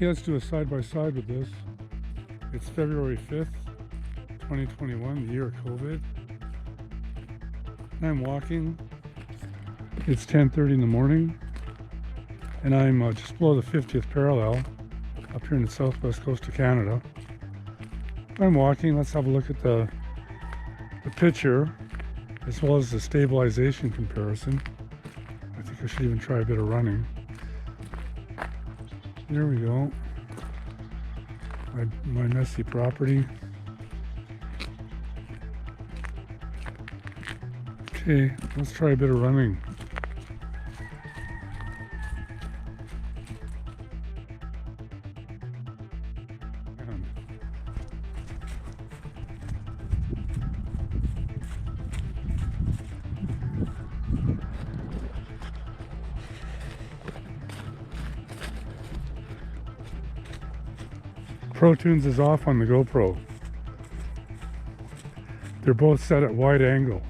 Okay, let's do a side-by-side with this. It's February 5th, 2021, the year of COVID. I'm walking. It's 10:30 in the morning, and I'm just below the 50th parallel up here in the southwest coast of Canada. I'm walking. Let's have a look at the picture as well as the stabilization comparison. I think I should even try a bit of running. There we go. My messy property. Okay, let's try a bit of running. Pro Tunes is off on the GoPro. They're both set at wide angle.